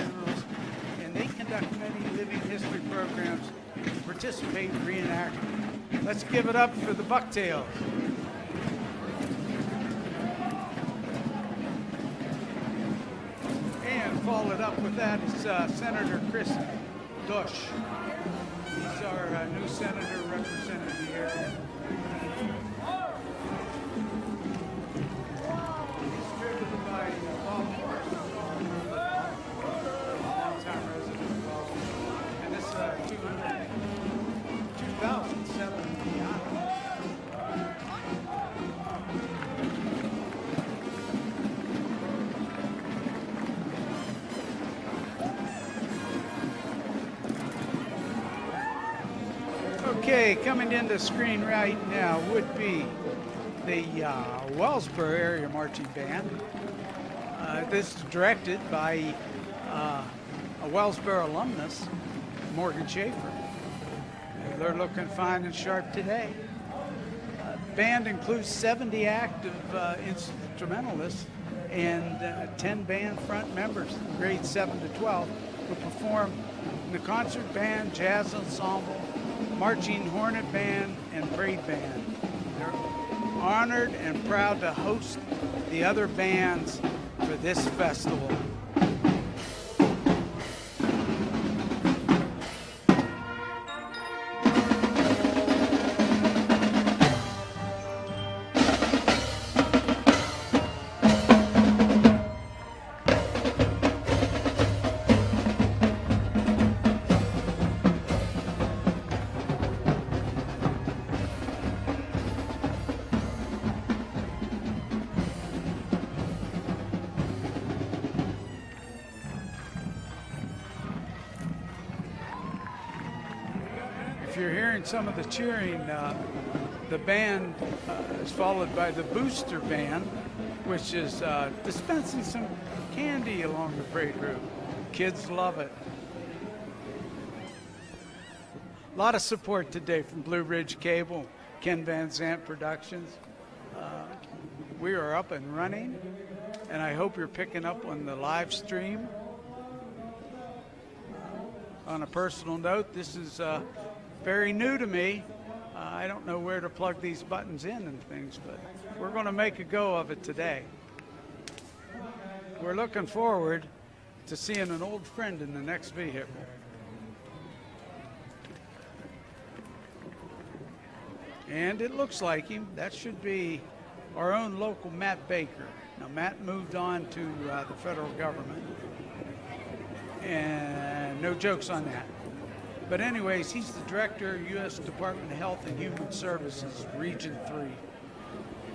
generals, and they conduct many living history programs and participate in reenactment. Let's give it up for the Bucktails. And followed up with that is Senator Chris Dush. He's our new senator representing the area. He's driven by Bob Morris, longtime resident of Baltimore. And this 2007 Piano. Okay, coming into the screen right now would be the Wellsboro Area Marching Band. This is directed by a Wellsboro alumnus, Morgan Schaefer. They're looking fine and sharp today. The band includes 70 active instrumentalists and 10 band front members, grades 7 to 12, who perform in the concert band, jazz ensemble, marching hornet band, and parade band. They're honored and proud to host the other bands for this festival. If you're hearing some of the cheering, the band is followed by the booster band, which is dispensing some candy along the parade route. Kids love it. A lot of support today from Blue Ridge Cable, Ken Van Zant Productions. We are up and running, and I hope you're picking up on the live stream. On a personal note, this is very new to me. I don't know where to plug these buttons in and things, but we're going to make a go of it today. We're looking forward to seeing an old friend in the next vehicle. And it looks like him. That should be our own local Matt Baker. Now, Matt moved on to the federal government, and no jokes on that. But anyways, he's the director of U.S. Department of Health and Human Services, Region 3.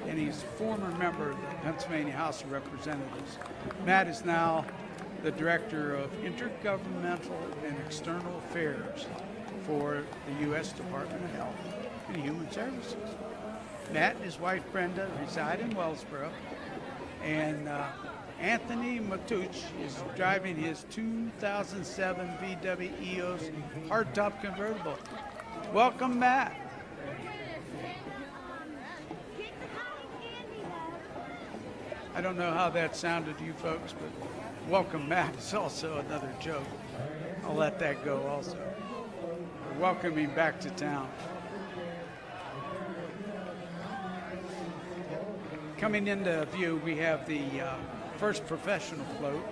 And he's a former member of the Pennsylvania House of Representatives. Matt is now the director of Intergovernmental and External Affairs for the U.S. Department of Health and Human Services. Matt and his wife Brenda reside in Wellsboro, and Anthony Matuch is driving his 2007 VW EOS hardtop convertible. Welcome, Matt. I don't know how that sounded to you folks, but welcome, Matt is also another joke. I'll let that go also. Welcome him back to town. Coming into view, we have the first professional float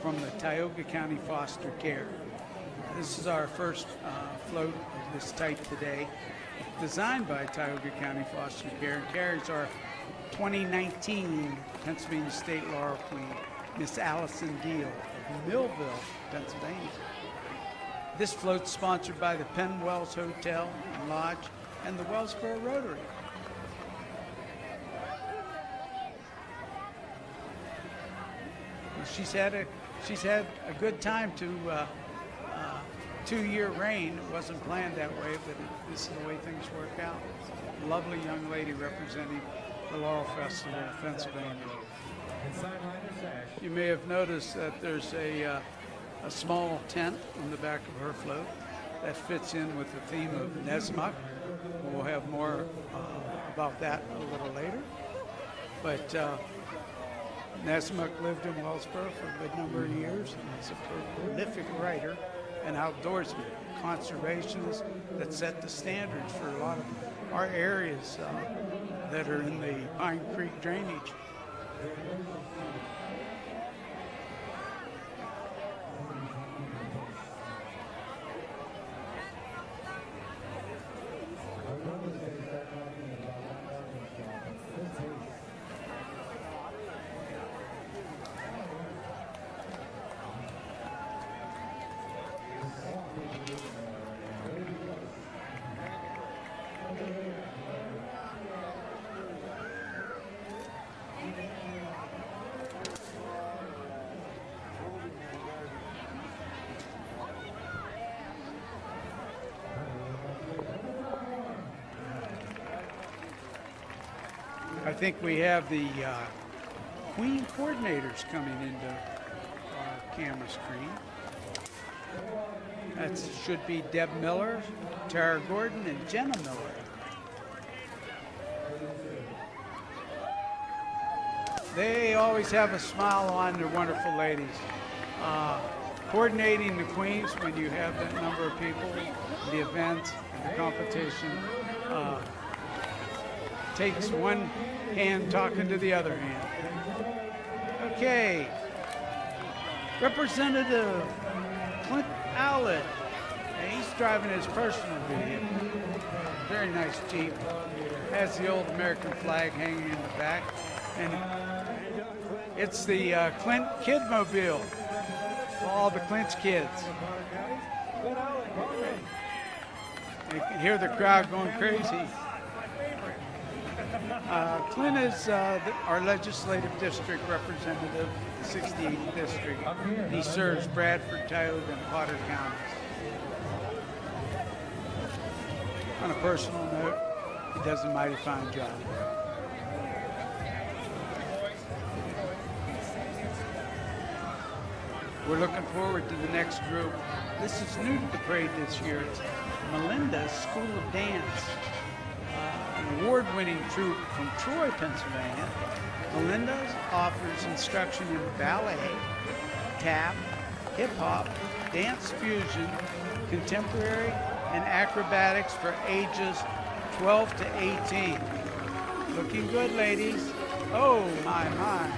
from the Tioga County Foster Care. This is our first float of this type today, designed by Tioga County Foster Care, and carries our 2019 Pennsylvania State Laurel Queen, Miss Allison Deal of Millville, Pennsylvania. This float's sponsored by the Penn Wells Hotel and Lodge and the Wellsboro Rotary. She's had a good time to 2-year reign. It wasn't planned that way, but this is the way things work out. Lovely young lady representing the Laurel Festival of Pennsylvania. You may have noticed that there's a small tent on the back of her float that fits in with the theme of Nesmuk. We'll have more about that a little later. But Nesmuk lived in Wellsboro for a good number of years, and he's a prolific writer and outdoorsman, conservationist that set the standards for a lot of our areas that are in the Pine Creek drainage. I think we have the Queen coordinators coming into our camera screen. That should be Deb Miller, Tara Gordon, and Jenna Miller. They always have a smile on. They're wonderful ladies. Coordinating the Queens when you have that number of people, the event, and the competition, takes one hand talking to the other hand. Okay. Representative Clint Owlett. He's driving his personal vehicle. Very nice Jeep. Has the old American flag hanging in the back. And it's the Clint Kidmobile. All the Clint's kids. You can hear the crowd going crazy. Clint is our legislative district representative, the 68th district. He serves Bradford, Tioga, and Potter counties. On a personal note, he does a mighty fine job. We're looking forward to the next group. This is new to the parade this year. It's Melinda's School of Dance. An award-winning troupe from Troy, Pennsylvania. Melinda's offers instruction in ballet, tap, hip-hop, dance fusion, contemporary, and acrobatics for ages 12 to 18. Looking good, ladies. Oh, my, my.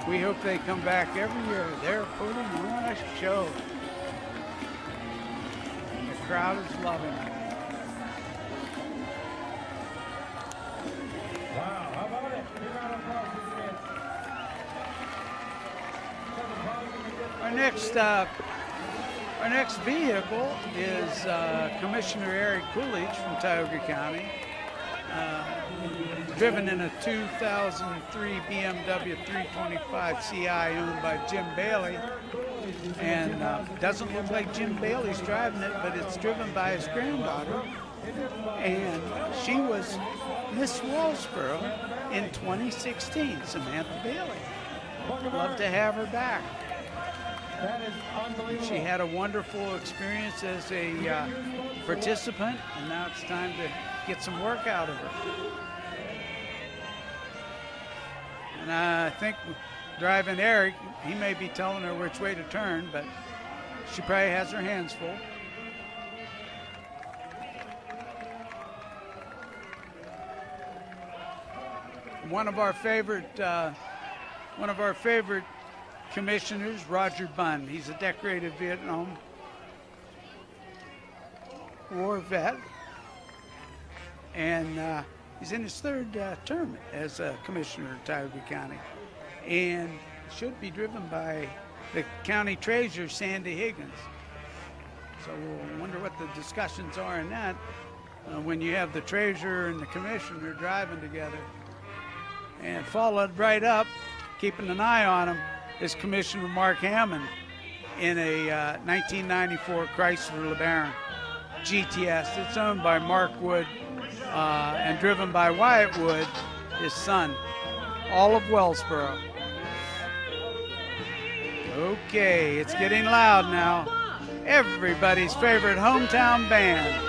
We hope they come back every year. They're putting on a show. The crowd is loving it. Wow, how about it? Our next vehicle is Commissioner Eric Coolidge from Tioga County. Driven in a 2003 BMW 325 Ci owned by Jim Bailey. And doesn't look like Jim Bailey's driving it, but it's driven by his granddaughter. And she was Miss Wellsboro in 2016, Samantha Bailey. Love to have her back. That is unbelievable. She had a wonderful experience as a participant, and now it's time to get some work out of her. And I think driving Eric, he may be telling her which way to turn, but she probably has her hands full. One of our favorite commissioners, Roger Bunn. He's a decorated Vietnam War vet, and he's in his third term as a commissioner of Tioga County, and should be driven by the county treasurer, Sandy Higgins. So we'll wonder what the discussions are in that when you have the treasurer and the commissioner driving together. And followed right up, keeping an eye on him, is Commissioner Mark Hammond in a 1994 Chrysler LeBaron GTS. It's owned by Mark Wood and driven by Wyatt Wood, his son, all of Wellsboro. Okay, it's getting loud now. everybody's favorite hometown band,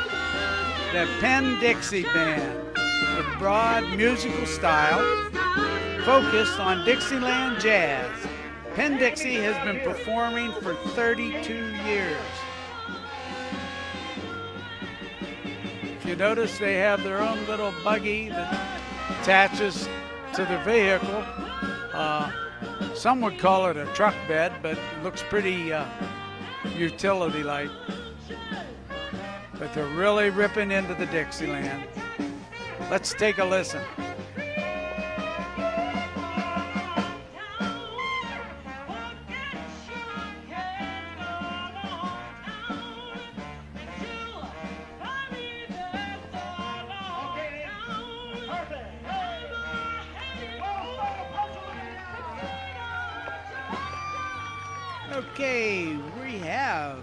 the Penn-Dixie Band, with broad musical style focused on Dixieland jazz. Penn-Dixie has been performing for 32 years. If you notice, they have their own little buggy that attaches to their vehicle. Some would call it a truck bed, but it looks pretty utility-like. But they're really ripping into the Dixieland. Let's take a listen. Okay, we have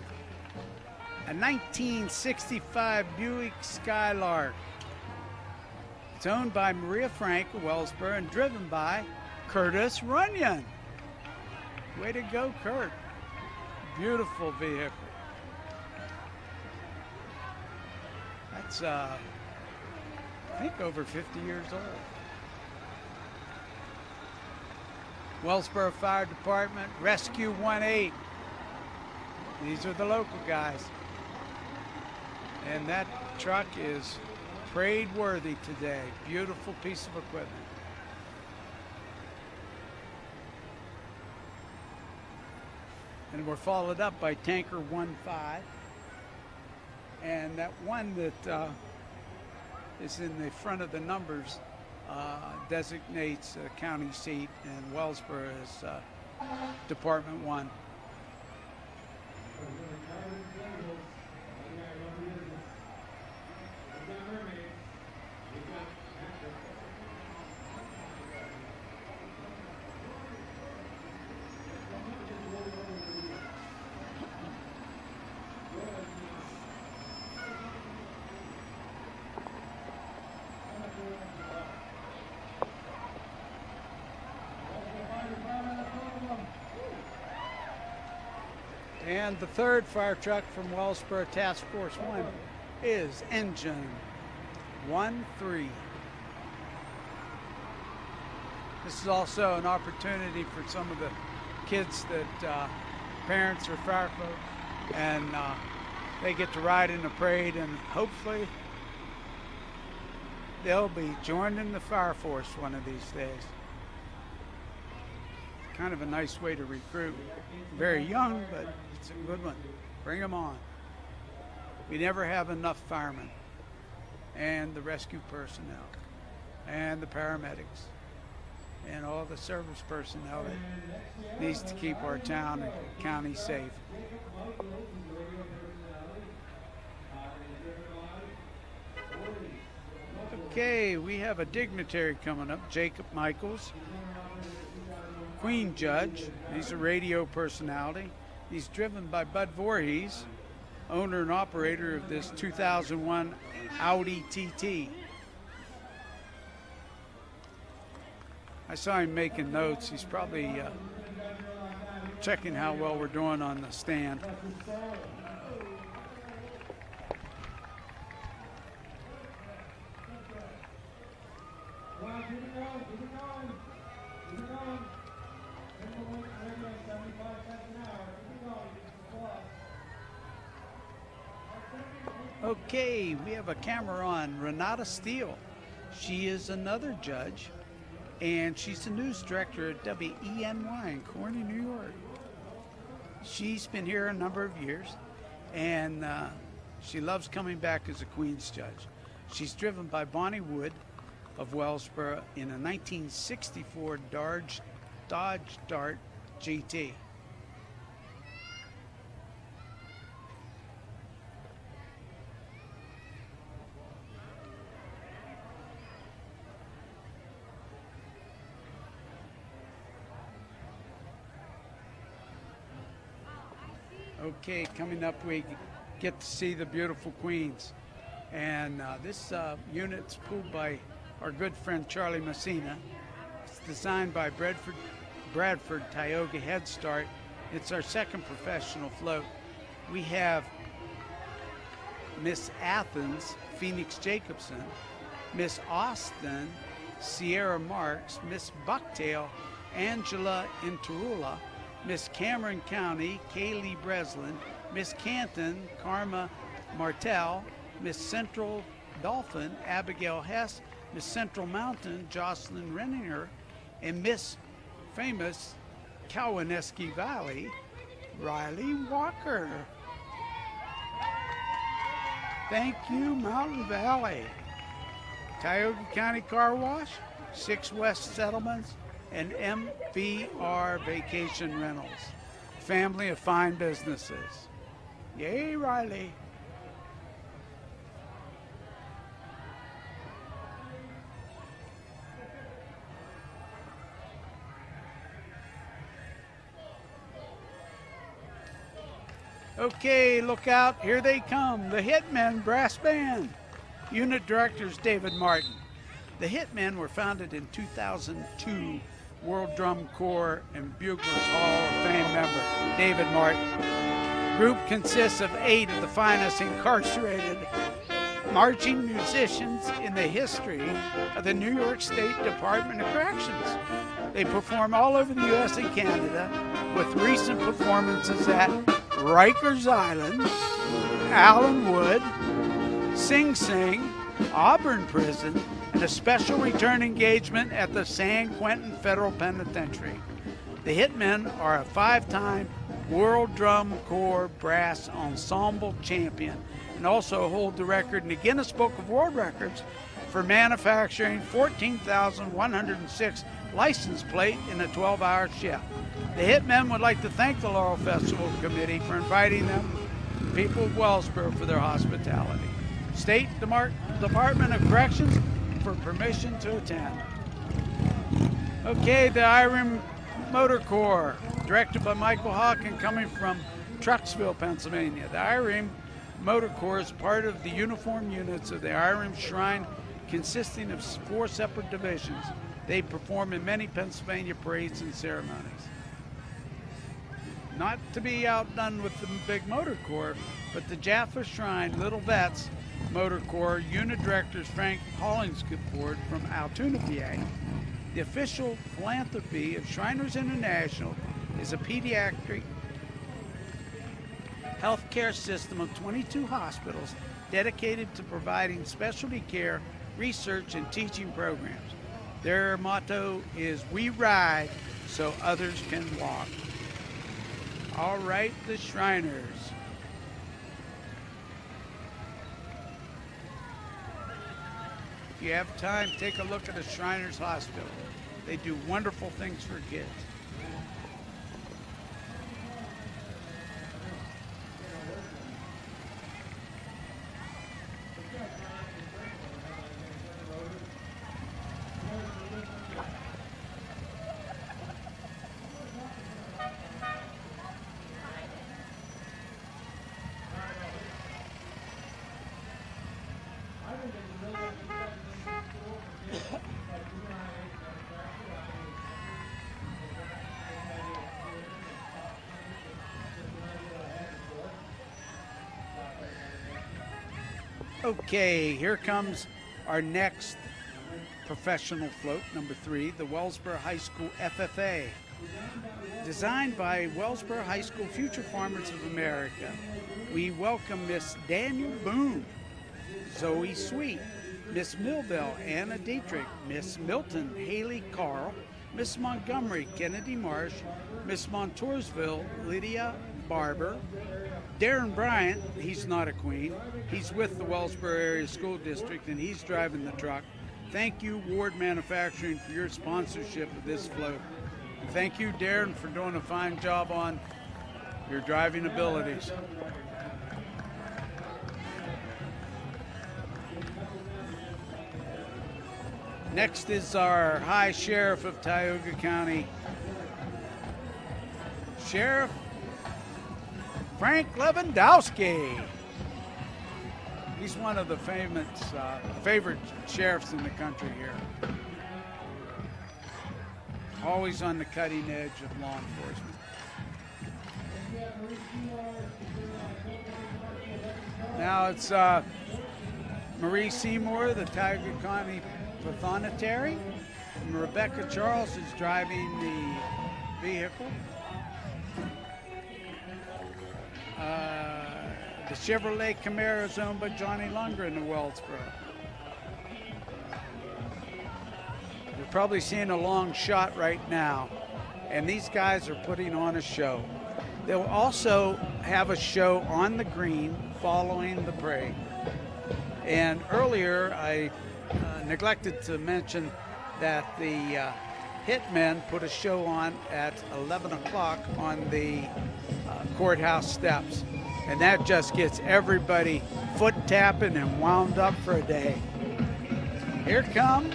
a 1965 Buick Skylark. It's owned by Maria Frank of Wellsboro and driven by Curtis Runyon. Way to go, Kurt. Beautiful vehicle. That's, I think, over 50 years old. Wellsboro Fire Department, Rescue 1-8. These are the local guys. And that truck is parade worthy today. Beautiful piece of equipment. And we're followed up by Tanker 1-5. And that one that is in the front of the numbers designates a county seat, and Wellsboro is Department 1. And the third fire truck from Wellsboro Task Force 1 is Engine 1-3. This is also an opportunity for some of the kids that parents are fire folks, and they get to ride in the parade, and hopefully they'll be joining the fire force one of these days. Kind of a nice way to recruit. Very young, but it's a good one. Bring them on. We never have enough firemen and the rescue personnel and the paramedics and all the service personnel that needs to keep our town and county safe. Okay, we have a dignitary coming up, Jacob Michaels, Queen Judge. He's a radio personality. He's driven by Bud Voorhees, owner and operator of this 2001 Audi TT. I saw him making notes. He's probably checking how well we're doing on the stand. Okay, we have a camera on Renata Steele. She is another judge, and she's the news director at WENY in Corning, New York. She's been here a number of years, and she loves coming back as a Queen's judge. She's driven by Bonnie Wood of Wellsboro in a 1964 Dodge Dart GT. Okay, coming up we get to see the beautiful Queens. And this unit's pulled by our good friend Charlie Messina. It's designed by Bradford Tioga Head Start. It's our second professional float. we have Miss Athens, Phoenix Jacobson, Miss Austin, Sierra Marks, Miss Bucktail, Angela Intarula, Miss Cameron County, Kaylee Breslin, Miss Canton, Karma Martel, Miss Central Dolphin, Abigail Hess, Miss Central Mountain, Jocelyn Renninger, and Miss Famous Cowanesque Valley, Riley Walker. Thank you, Mountain Valley. Tioga County Car Wash, 6 West Settlements, and MVR Vacation Rentals. Family of fine businesses. Yay, Riley. Okay, look out, here they come, the Hitmen Brass Band. Unit Directors David Martin. The Hitmen were founded in 2002. World Drum Corps and Buglers Hall of Fame member David Martin. Group consists of 8 of the finest incarcerated marching musicians in the history of the New York State Department of Corrections. They perform all over the U.S. and Canada, with recent performances at Rikers Island, Allenwood, Sing Sing, Auburn Prison, and a special return engagement at the San Quentin Federal Penitentiary. The Hitmen are a 5-time World Drum Corps Brass Ensemble champion and also hold the record in the Guinness Book of World Records for manufacturing 14,106 license plate in a 12-hour shift. The Hitmen would like to thank the Laurel Festival Committee for inviting them, the people of Wellsboro, for their hospitality. State Department of Corrections for permission to attend. Okay, the Irem Motor Corps, directed by Michael Hawk and coming from Trucksville, Pennsylvania. The Irem Motor Corps is part of the uniform units of the Irem Shrine, consisting of 4 separate divisions. They perform in many Pennsylvania parades and ceremonies. Not to be outdone with the big motor corps, but the Jaffa Shrine Little Vets Motor Corps Unit Directors Frank Hollingsford from Altoona, PA. The official philanthropy of Shriners International is a pediatric healthcare system of 22 hospitals dedicated to providing specialty care, research, and teaching programs. Their motto is, "We ride so others can walk." All right, the Shriners. If you have time, take a look at the Shriners Hospital. They do wonderful things for kids. Okay, here comes our next professional float, number 3, the Wellsboro High School FFA. Designed by Wellsboro High School Future Farmers of America, we welcome Miss Daniel Boone, Zoe Sweet, Miss Millville, Anna Dietrich, Miss Milton, Haley Carl, Miss Montgomery, Kennedy Marsh, Miss Montoursville, Lydia Barber, Darren Bryant, he's not a queen. He's with the Wellsboro Area School District, and he's driving the truck. Thank you, Ward Manufacturing, for your sponsorship of this float. And thank you, Darren, for doing a fine job on your driving abilities. Next is our High Sheriff of Tioga County, Sheriff Frank Lewandowski. He's one of the favorite sheriffs in the country here. Always on the cutting edge of law enforcement. Now it's Marie Seymour, the Tiger County Pathonetary. And Rebecca Charles is driving the vehicle. The Chevrolet Camaro is owned by Johnny Lundgren of Wellsboro. You're probably seeing a long shot right now, and these guys are putting on a show. They'll also have a show on the green following the parade. And earlier I neglected to mention that the Hitmen put a show on at 11 o'clock on the courthouse steps. And that just gets everybody foot tapping and wound up for a day. Here come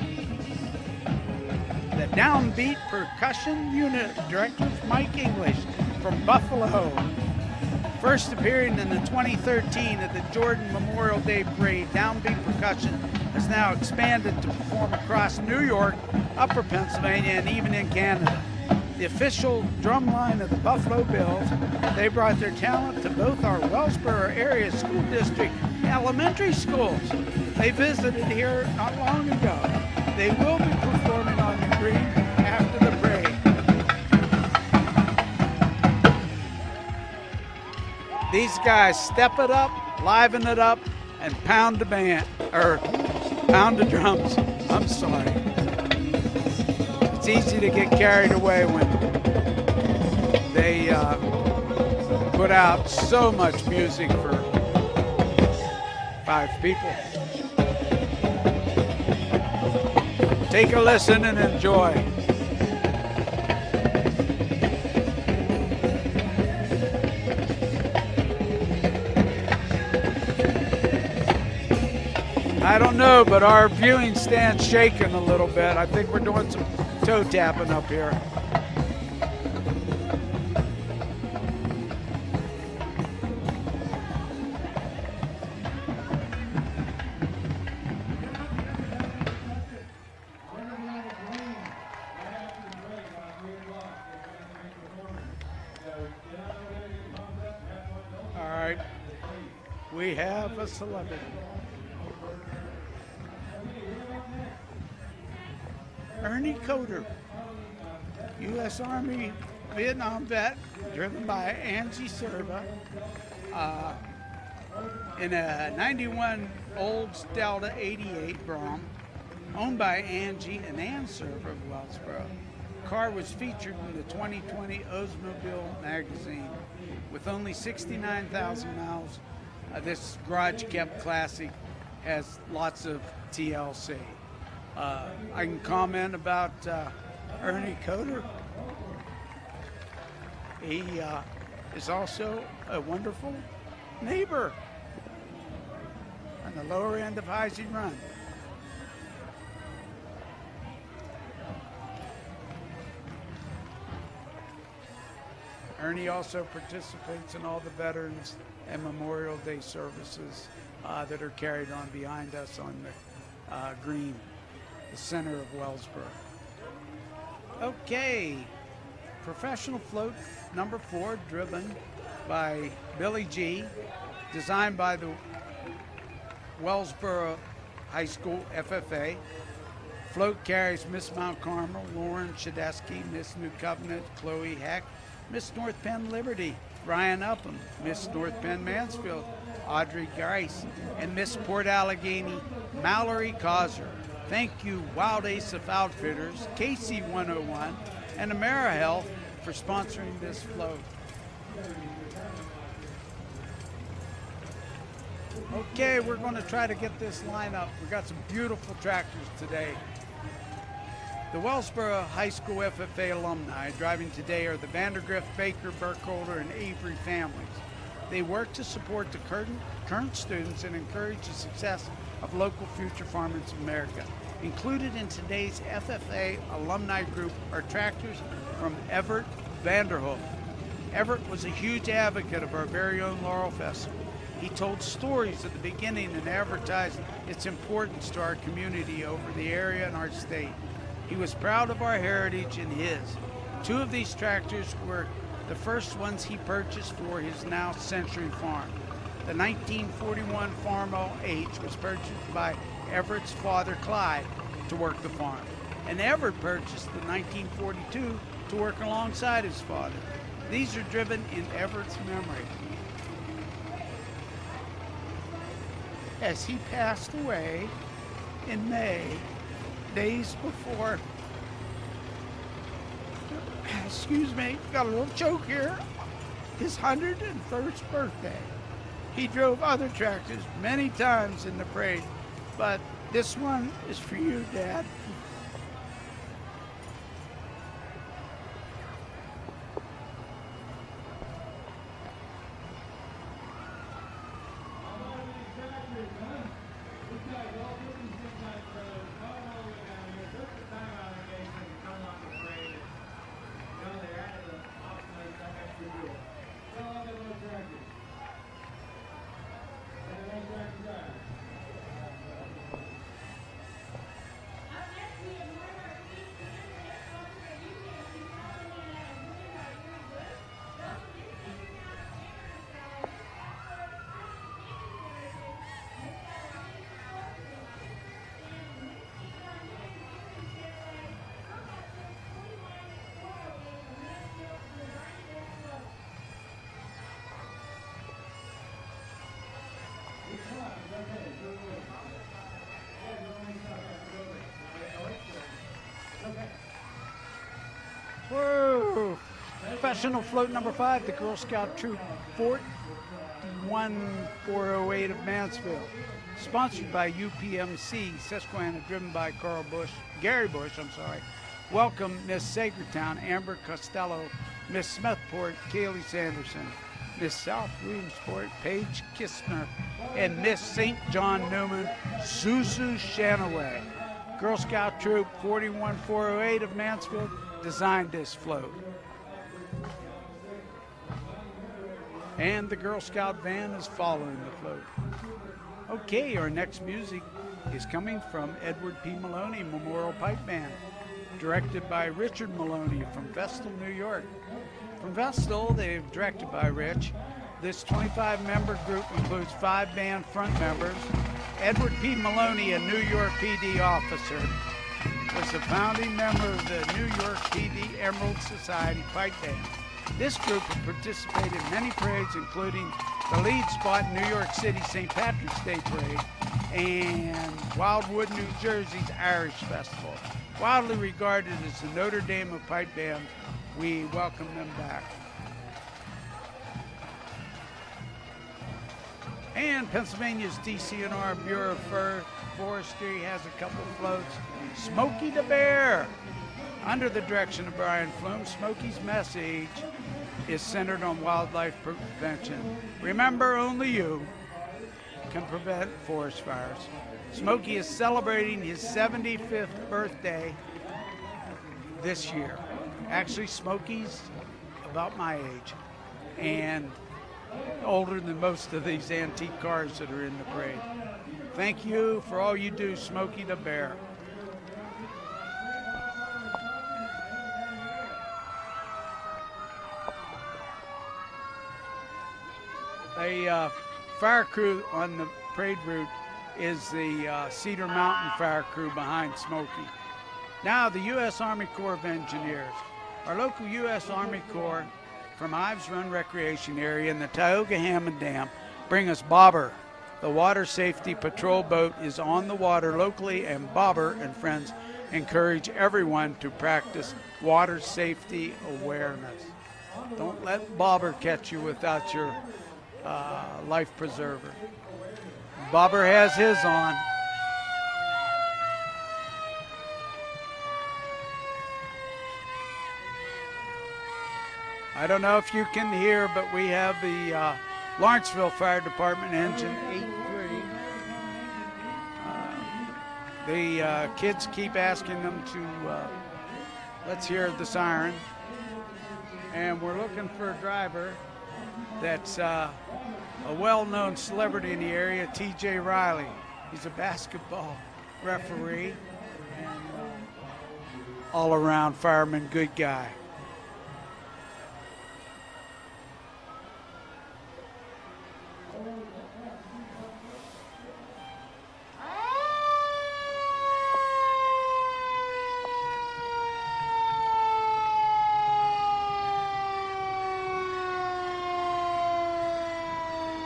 the Downbeat Percussion Unit Director Mike English from Buffalo. First appearing in the 2013 at the Jordan Memorial Day Parade, Downbeat Percussion has now expanded to perform across New York, Upper Pennsylvania, and even in Canada. The official drumline of the Buffalo Bills, they brought their talent to both our Wellsboro area school district elementary schools. They visited here not long ago. They will be performing on the green after the parade. These guys step it up, liven it up, and pound the band, or pound the drums. I'm sorry. It's easy to get carried away when they put out so much music for 5 people. Take a listen and enjoy. I don't know, but our viewing stand's shaking a little bit. I think we're doing some toe tapping up here. All right, we have a celebrity. Ernie Coder, U.S. Army Vietnam vet, driven by Angie Serva, in a 91 Olds Delta 88 Brom, owned by Angie and Ann Serva of Wellsboro. The car was featured in the 2020 Oldsmobile magazine. With only 69,000 miles, this garage-kept classic has lots of TLC. I can comment about Ernie Coder. He is also a wonderful neighbor on the lower end of Heisey Run. Ernie also participates in all the Veterans and Memorial Day services that are carried on behind us on the green, the center of Wellsboro. Okay, professional float number 4, driven by Billy G, designed by the Wellsboro High School FFA. Float carries Miss Mount Carmel, Lauren Shadesky, Miss New Covenant, Chloe Heck, Miss North Penn Liberty, Ryan Upham, Miss North Penn Mansfield, Audrey Grice, and Miss Port Allegheny, Mallory Causer. Thank you, Wild Ace of Outfitters, KC 101, and AmeriHealth for sponsoring this float. Okay, we're going to try to get this line up. We've got some beautiful tractors today. The Wellsboro High School FFA alumni driving today are the Vandergrift, Baker, Burkholder, and Avery families. They work to support the current students and encourage the success of local future farmers of America. Included in today's FFA alumni group are tractors from Everett Vanderhoof. Everett was a huge advocate of our very own Laurel Festival. He told stories at the beginning and advertised its importance to our community over the area and our state. He was proud of our heritage and his. 2 of these tractors were the first ones he purchased for his now Century Farm. The 1941 Farmall H was purchased by Everett's father, Clyde, to work the farm. And Everett purchased the 1942 to work alongside his father. These are driven in Everett's memory, as he passed away in May, days before, excuse me, got a little choke here, his 101st birthday. He drove other tractors many times in the parade, but this one is for you, Dad. Whoa! Professional float number 5, the Girl Scout Troop 41408 of Mansfield. Sponsored by UPMC, Susquehanna, driven by Gary Bush. Welcome Miss Sagertown, Amber Costello, Miss Smethport, Kaylee Sanderson, Miss South Williamsport, Paige Kistner, and Miss St. John Newman, Susu Shanaway. Girl Scout Troop 41408 of Mansfield designed this float. And the Girl Scout van is following the float. Okay, our next music is coming from Edward P. Maloney Memorial Pipe Band, directed by Richard Maloney from Vestal, New York. From Vestal, they're directed by Rich. This 25-member group includes 5 band front members. Edward P. Maloney, a New York PD officer, was a founding member of the New York PD Emerald Society Pipe Band. This group has participated in many parades, including the lead spot in New York City St. Patrick's Day Parade and Wildwood, New Jersey's Irish Festival. Widely regarded as the Notre Dame of pipe bands, we welcome them back. And Pennsylvania's DCNR Bureau of Forestry has a couple floats. Smokey the Bear. Under the direction of Brian Flume, Smokey's message is centered on wildlife prevention. Remember, only you can prevent forest fires. Smokey is celebrating his 75th birthday this year. Actually, Smokey's about my age and older than most of these antique cars that are in the parade. Thank you for all you do, Smokey the Bear. A fire crew on the parade route is the Cedar Mountain Fire Crew behind Smokey. Now the U.S. Army Corps of Engineers. Our local U.S. Army Corps from Ives Run Recreation Area and the Tioga Hammond Dam bring us Bobber. The water safety patrol boat is on the water locally, and Bobber and friends encourage everyone to practice water safety awareness. Don't let Bobber catch you without your life preserver. Bobber has his on. I don't know if you can hear, but we have the Lawrenceville Fire Department engine 8-3. The kids keep asking them to, let's hear the siren. And we're looking for a driver that's a well-known celebrity in the area, T.J. Riley. He's a basketball referee and all-around fireman, good guy.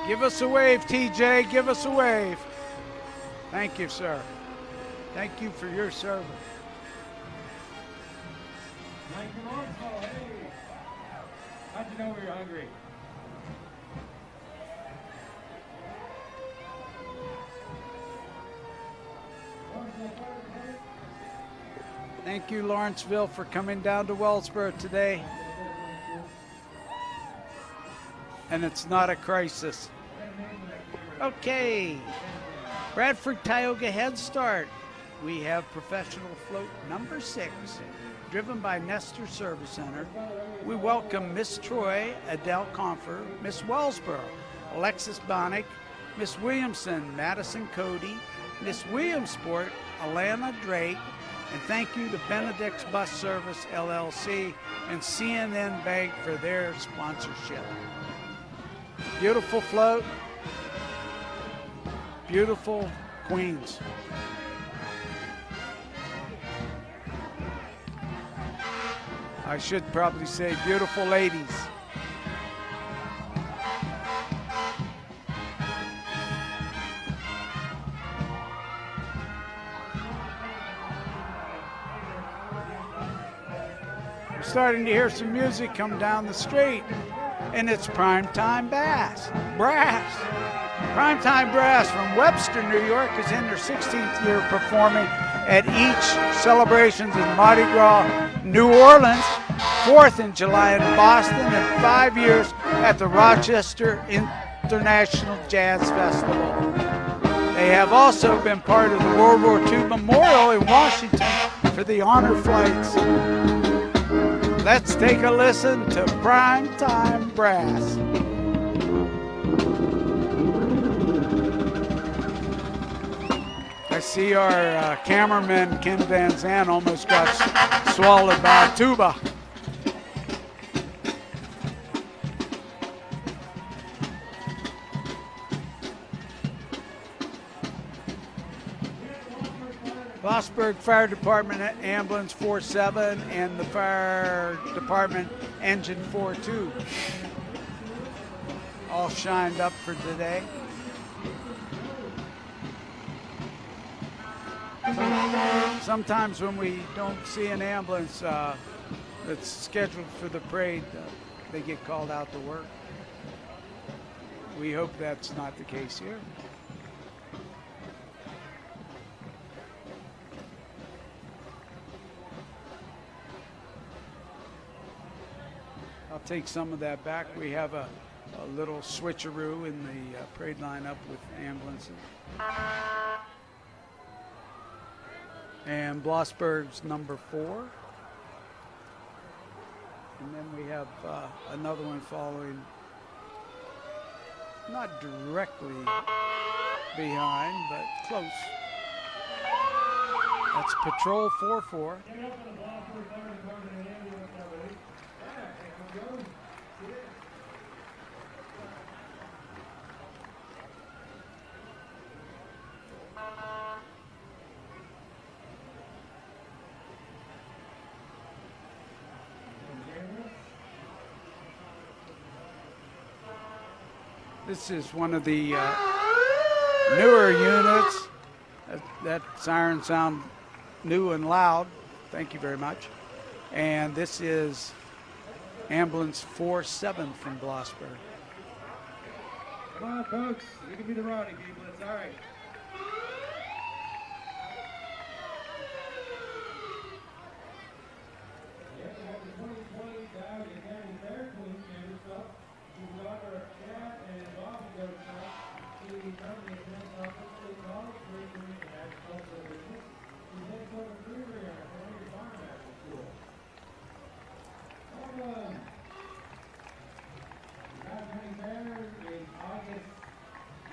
Give us a wave, TJ. Give us a wave. Thank you, sir. Thank you for your service. Thank you, Lord. Oh, hey. How'd you know we were hungry? Thank you, Lawrenceville, for coming down to Wellsboro today. And it's not a crisis. Okay. Bradford Tioga Head Start. We have professional float number 6, driven by Nestor Service Center. We welcome Miss Troy, Adele Confer, Miss Wellsboro, Alexis Bonnick, Miss Williamson, Madison Cody, Miss Williamsport, Alana Drake, and thank you to Benedict's Bus Service, LLC, and CNN Bank for their sponsorship. Beautiful float, beautiful queens. I should probably say beautiful ladies. We're starting to hear some music come down the street, and it's Primetime Brass. Primetime Brass from Webster, New York is in their 16th year performing at each celebrations in Mardi Gras, New Orleans, 4th in July in Boston, and 5 years at the Rochester International Jazz Festival. They have also been part of the World War II Memorial in Washington for the honor flights. Let's take a listen to Primetime Brass. I see our cameraman, Ken Van Zandt, almost got swallowed by a tuba. Blossburg Fire Department Ambulance 47 and the Fire Department Engine 42 all shined up for today. Sometimes when we don't see an ambulance that's scheduled for the parade, they get called out to work. We hope that's not the case here. I'll take some of that back. We have a little switcheroo in the parade lineup with ambulances. And Blossburg's number 4. And then we have another one following, not directly behind, but close. That's Patrol 44. This is one of the newer units. That siren sound new and loud. Thank you very much. And this is Ambulance 47 from Blossburg. Come on, folks. You can be the rowdy people. It's all right.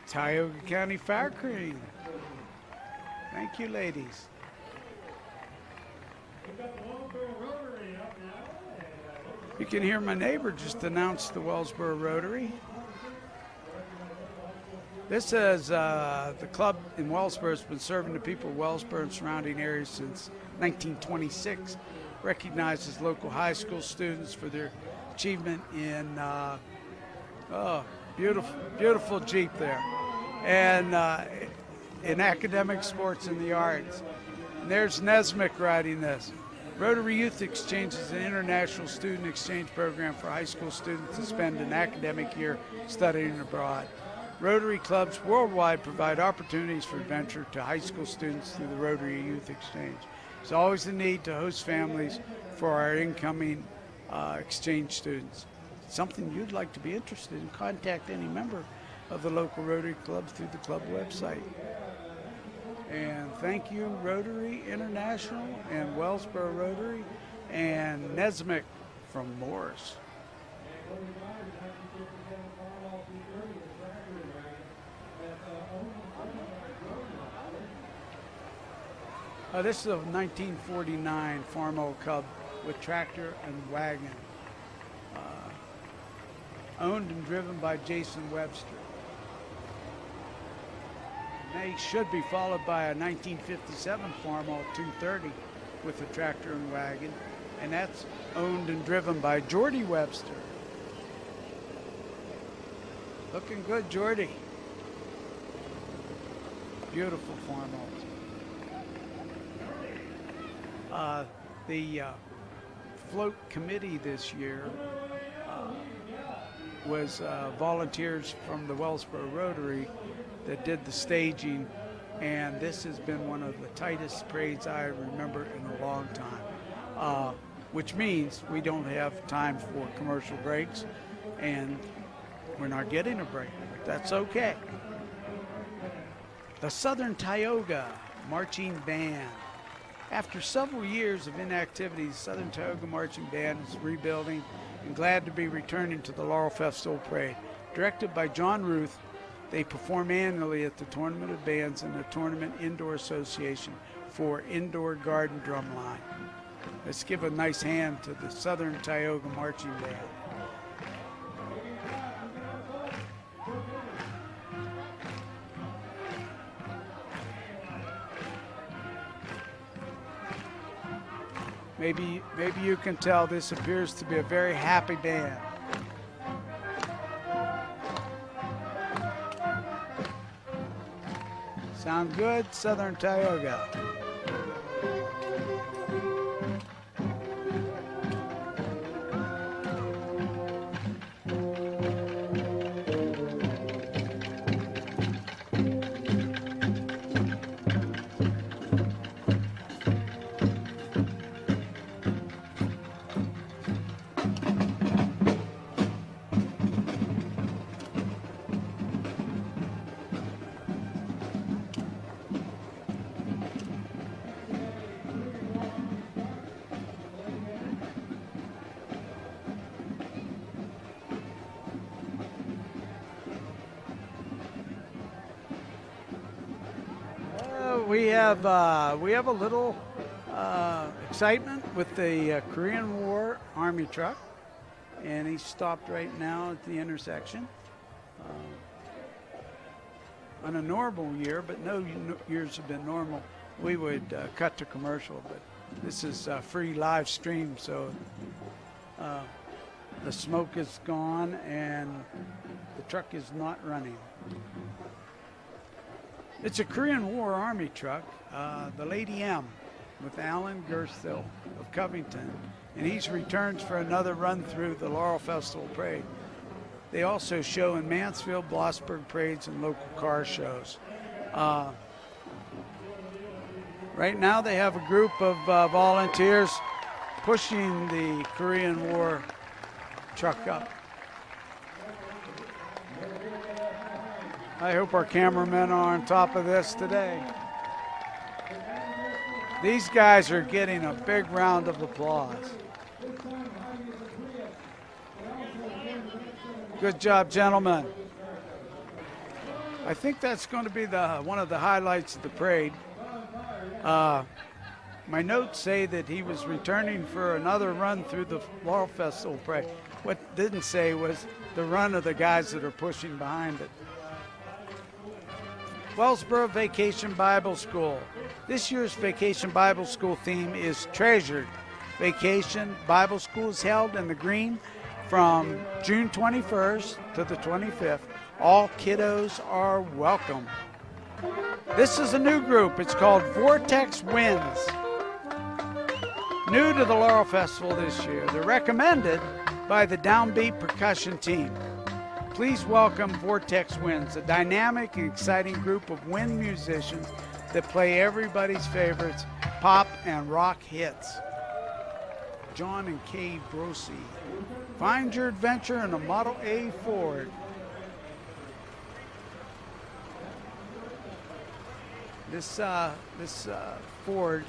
Tioga County Fire Crew. Thank you, ladies. You can hear my neighbor just announce the Wellsboro Rotary. This is the club in Wellsboro has been serving the people of Wellsboro and surrounding areas since 1926. Recognizes local high school students for their achievement in Beautiful, beautiful Jeep there. And in academic sports and the arts. And there's Nesmic riding this. Rotary Youth Exchange is an international student exchange program for high school students to spend an academic year studying abroad. Rotary clubs worldwide provide opportunities for adventure to high school students through the Rotary Youth Exchange. There's always a need to host families for our incoming exchange students. Something you'd like to be interested in, contact any member of the local Rotary Club through the club website. And thank you, Rotary International and Wellsboro Rotary and Nesmic from Morris. This is a 1949 Farmall Cub with tractor and wagon. Owned and driven by Jason Webster. They should be followed by a 1957 Farmall 230 with a tractor and wagon, and that's owned and driven by Jordy Webster. Looking good, Jordy. Beautiful Farmalls. The float committee this year was volunteers from the Wellsboro Rotary that did the staging, and this has been one of the tightest parades I remember in a long time, which means we don't have time for commercial breaks, and we're not getting a break. That's okay. The Southern Tioga Marching Band. After several years of inactivity, the Southern Tioga Marching Band is rebuilding and glad to be returning to the Laurel Festival Parade. Directed by John Ruth, they perform annually at the Tournament of Bands and the Tournament Indoor Association for Indoor Garden Drumline. Let's give a nice hand to the Southern Tioga Marching Band. Maybe you can tell this appears to be a very happy band. Sound good, Southern Tioga? We have a little excitement with the Korean War Army truck, and he's stopped right now at the intersection. On a normal year, but no years have been normal, we would cut to commercial, but this is a free live stream, so the smoke is gone and the truck is not running. It's a Korean War Army truck, the Lady M, with Alan Gersthill of Covington, and he's returns for another run through the Laurel Festival Parade. They also show in Mansfield, Blossburg parades, and local car shows. Right now they have a group of volunteers pushing the Korean War truck up. I hope our cameramen are on top of this today. These guys are getting a big round of applause. Good job, gentlemen. I think that's going to be one of the highlights of the parade. My notes say that he was returning for another run through the Laurel Festival Parade. What didn't say was the run of the guys that are pushing behind it. Wellsboro Vacation Bible School. This year's Vacation Bible School theme is Treasured. Vacation Bible School is held in the green from June 21st to the 25th. All kiddos are welcome. This is a new group. It's called Vortex Winds. New to the Laurel Festival this year. They're recommended by the Downbeat Percussion Team. Please welcome Vortex Winds, a dynamic and exciting group of wind musicians that play everybody's favorites, pop and rock hits. John and Kay Brosey. Find your adventure in a Model A Ford. This Ford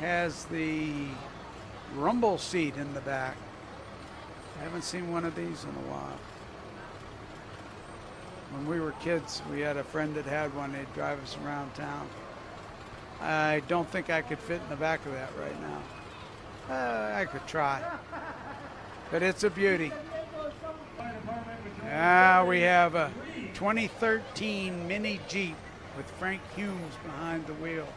has the rumble seat in the back. I haven't seen one of these in a while. When we were kids, we had a friend that had one. They'd drive us around town. I don't think I could fit in the back of that right now. I could try, but it's a beauty. Now we have a 2013 Mini Jeep with Frank Humes behind the wheel.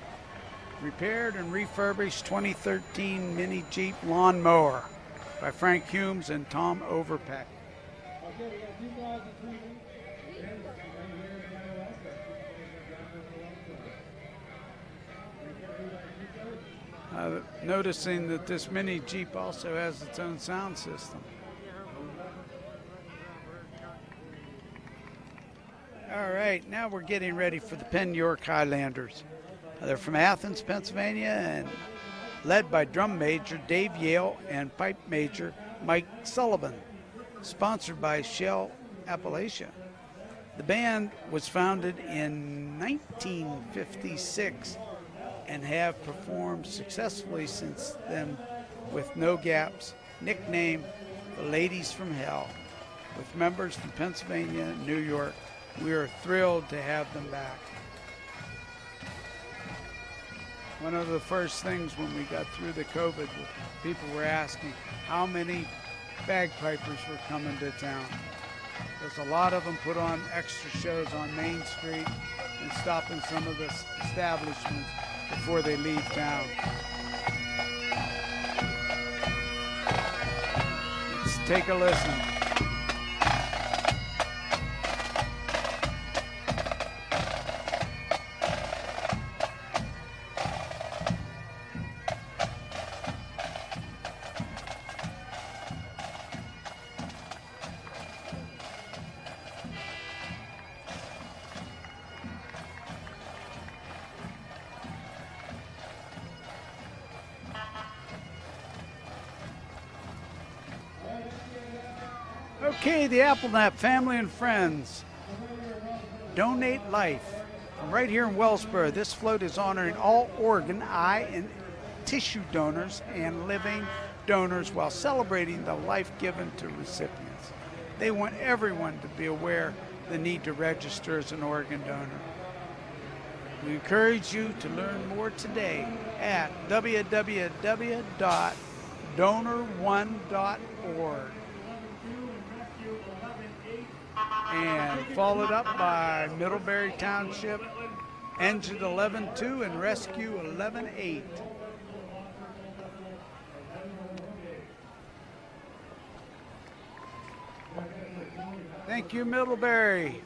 Repaired and refurbished 2013 Mini Jeep lawnmower by Frank Humes and Tom Overpeck. Noticing that this Mini Jeep also has its own sound system. All right, now we're getting ready for the Penn York Highlanders. They're from Athens, Pennsylvania, and led by drum major Dave Yale and pipe major Mike Sullivan. Sponsored by Shell Appalachia. The band was founded in 1956 and have performed successfully since then with No Gaps, nicknamed the Ladies from Hell, with members from Pennsylvania and New York. We are thrilled to have them back. One of the first things when we got through the COVID, people were asking how many bagpipers were coming to town. There's a lot of them put on extra shows on Main Street and stopping some of the establishments before they leave town. Let's take a listen. Okay, the Applenap family and friends. Donate Life. From right here in Wellsboro, this float is honoring all organ, eye, and tissue donors and living donors while celebrating the life given to recipients. They want everyone to be aware of the need to register as an organ donor. We encourage you to learn more today at www.donor1.org. And followed up by Middlebury Township, Engine 11-2 and Rescue 11-8. Thank you, Middlebury.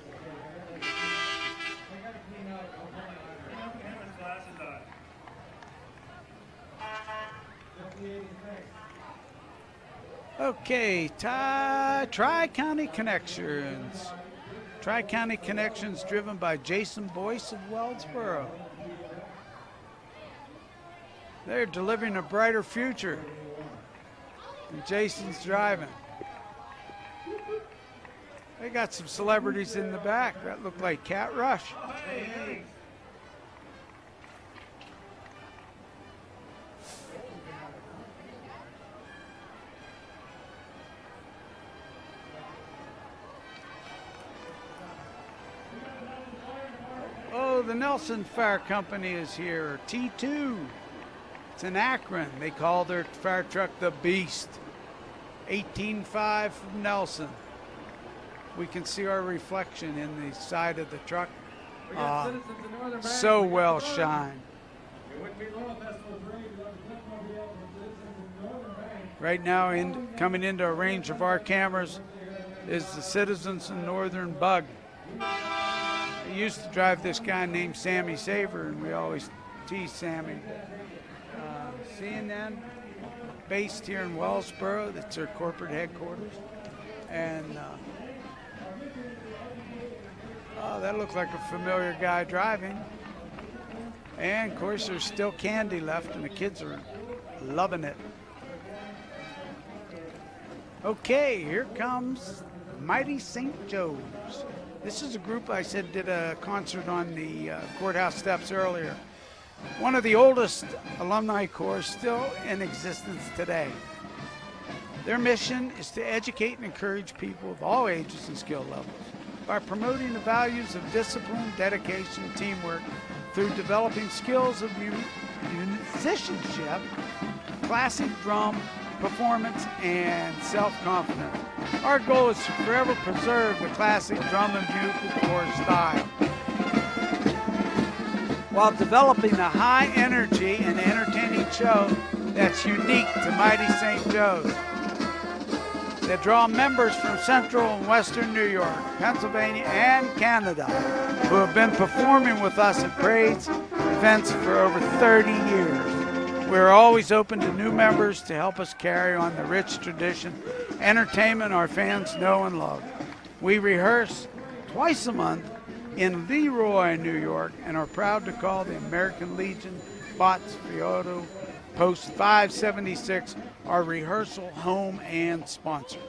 Okay, Tri-County Connections. Tri-County Connections driven by Jason Boyce of Wellsboro. They're delivering a brighter future. And Jason's driving. They got some celebrities in the back. That looked like Cat Rush. Oh, the Nelson Fire Company is here, T2. It's in Akron. They call their fire truck the Beast. 18.5 from Nelson. We can see our reflection in the side of the truck. So well shined. It wouldn't be Laurel Festival Parade without the Flipmobile for citizens in Northern Bank. Right now, coming into a range of our cameras is the Citizens in Northern Bug. I used to drive this guy named Sammy Saver, and we always tease Sammy. CNN, based here in Wellsboro, that's their corporate headquarters. And that looked like a familiar guy driving. And of course, there's still candy left, and the kids are loving it. Okay, here comes Mighty St. Joe's. This is a group I said did a concert on the courthouse steps earlier. One of the oldest alumni corps still in existence today. Their mission is to educate and encourage people of all ages and skill levels by promoting the values of discipline, dedication, and teamwork through developing skills of musicianship, classic drum, performance, and self-confidence. Our goal is to forever preserve the classic drum and bugle corps style while developing a high energy and entertaining show that's unique to Mighty St. Joe's. They draw members from Central and Western New York, Pennsylvania, and Canada who have been performing with us at parades events for over 30 years. We're always open to new members to help us carry on the rich tradition, entertainment our fans know and love. We rehearse twice a month in Leroy, New York, and are proud to call the American Legion Bots Fioto Post 576 our rehearsal home and sponsor.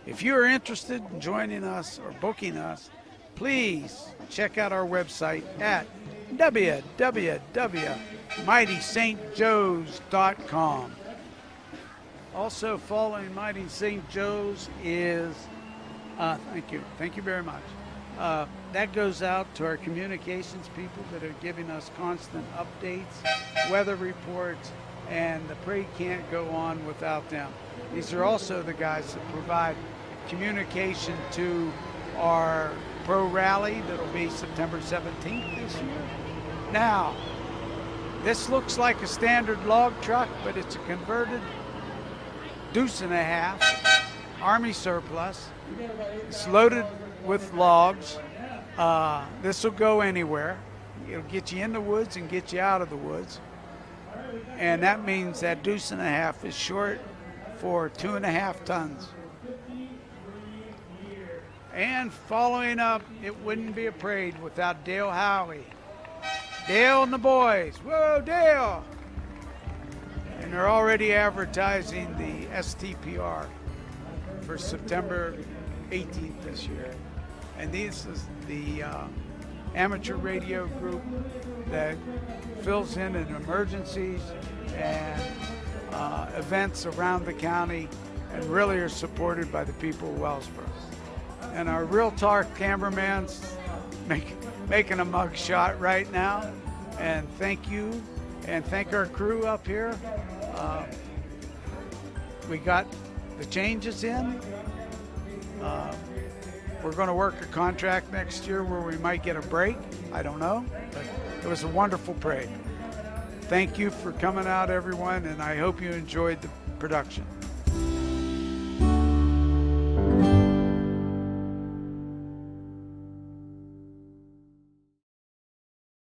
If you are interested in joining us or booking us, please check out our website at www.mightystjoes.com. Also following Mighty St. Joe's is, thank you very much. That goes out to our communications people that are giving us constant updates, weather reports, and the parade can't go on without them. These are also the guys that provide communication to our pro rally that'll be September 17th this year. Now, this looks like a standard log truck, but it's a converted deuce and a half Army surplus. It's loaded with logs. This will go anywhere. It'll get you in the woods and get you out of the woods. And that means that deuce and a half is short for 2.5 tons. And following up, it wouldn't be a parade without Dale Howie. Dale and the boys. Whoa, Dale! And they're already advertising the STPR for September 18th this year. And this is the amateur radio group that fills in emergencies and events around the county and really are supported by the people of Wellsboro. And our Real Talk cameraman's making a mug shot right now. And thank you, and thank our crew up here. We got the changes in. We're going to work a contract next year where we might get a break. I don't know, but it was a wonderful parade. Thank you for coming out, everyone, and I hope you enjoyed the production.